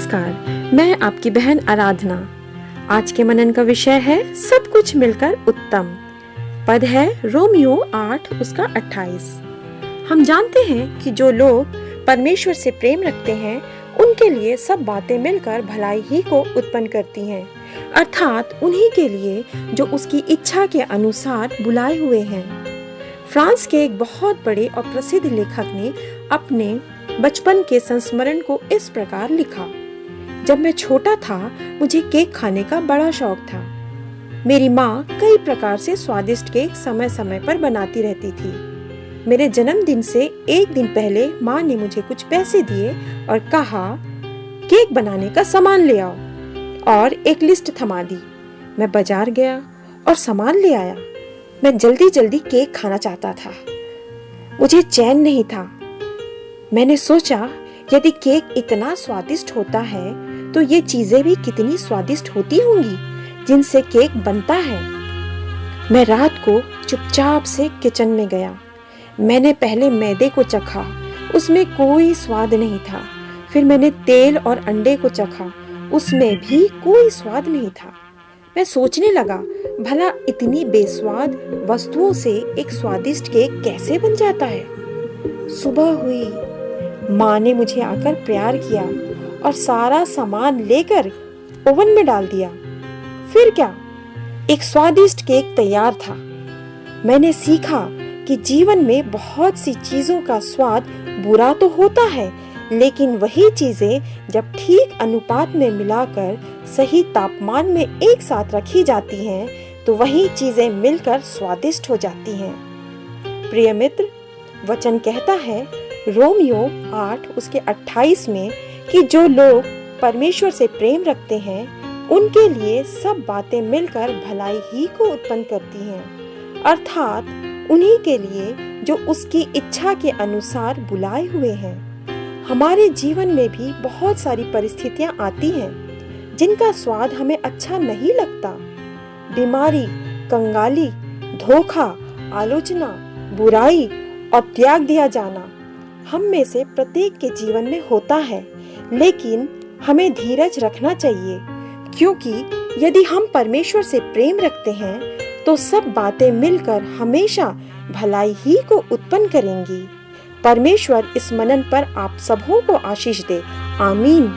नमस्कार, मैं आपकी बहन आराधना। आज के मनन का विषय है सब कुछ मिलकर उत्तम। पद है रोमियो 8 उसका 28। हम जानते हैं कि जो लोग परमेश्वर से प्रेम रखते हैं उनके लिए सब बातें मिलकर भलाई ही को उत्पन्न करती हैं, अर्थात उन्हीं के लिए जो उसकी इच्छा के अनुसार बुलाए हुए हैं। फ्रांस के एक बहुत बड़े और प्रसिद्ध लेखक ने अपने बचपन के संस्मरण को इस प्रकार लिखा। जब मैं छोटा था मुझे केक खाने का बड़ा शौक था। मेरी माँ कई प्रकार से स्वादिष्ट केक समय समय पर बनाती रहती थी। मेरे जन्मदिन से एक दिन पहले माँ ने मुझे कुछ पैसे दिए और कहा केक बनाने का सामान ले आओ, और एक लिस्ट थमा दी। मैं बाजार गया और सामान ले आया। मैं जल्दी जल्दी केक खाना चाहता था। मुझे चैन नहीं था। मैंने सोचा यदि केक इतना स्वादिष्ट होता है तो ये चीजें भी कितनी स्वादिष्ट होती होंगी जिनसे केक बनता है। मैं रात को चुपचाप से किचन में गया। मैंने पहले मैदे को चखा, उसमें कोई स्वाद नहीं था। फिर मैंने तेल और अंडे को चखा, उसमें भी कोई स्वाद नहीं था। मैं सोचने लगा भला इतनी बेस्वाद वस्तुओं से एक स्वादिष्ट केक कैसे बन जाता है। सुबह हुई, माँ ने मुझे आकर प्यार किया और सारा सामान लेकर ओवन में डाल दिया। फिर क्या, एक स्वादिष्ट केक तैयार था। मैंने सीखा कि जीवन में बहुत सी चीजों का स्वाद बुरा तो होता है, लेकिन वही चीजें जब ठीक अनुपात में मिलाकर सही तापमान में एक साथ रखी जाती हैं तो वही चीजें मिलकर स्वादिष्ट हो जाती हैं। प्रिय मित्र, वचन कहता है रोमियो 8 उसके 28 में कि जो लोग परमेश्वर से प्रेम रखते हैं उनके लिए सब बातें मिलकर भलाई ही को उत्पन्न करती हैं, अर्थात उन्हीं के लिए जो उसकी इच्छा के अनुसार बुलाए हुए हैं। हमारे जीवन में भी बहुत सारी परिस्थितियां आती हैं जिनका स्वाद हमें अच्छा नहीं लगता। बीमारी, कंगाली, धोखा, आलोचना, बुराई और त्याग दिया जाना हम में से प्रत्येक के जीवन में होता है, लेकिन हमें धीरज रखना चाहिए, क्योंकि यदि हम परमेश्वर से प्रेम रखते हैं तो सब बातें मिलकर हमेशा भलाई ही को उत्पन्न करेंगी। परमेश्वर इस मनन पर आप सबों को आशीष दे। आमीन।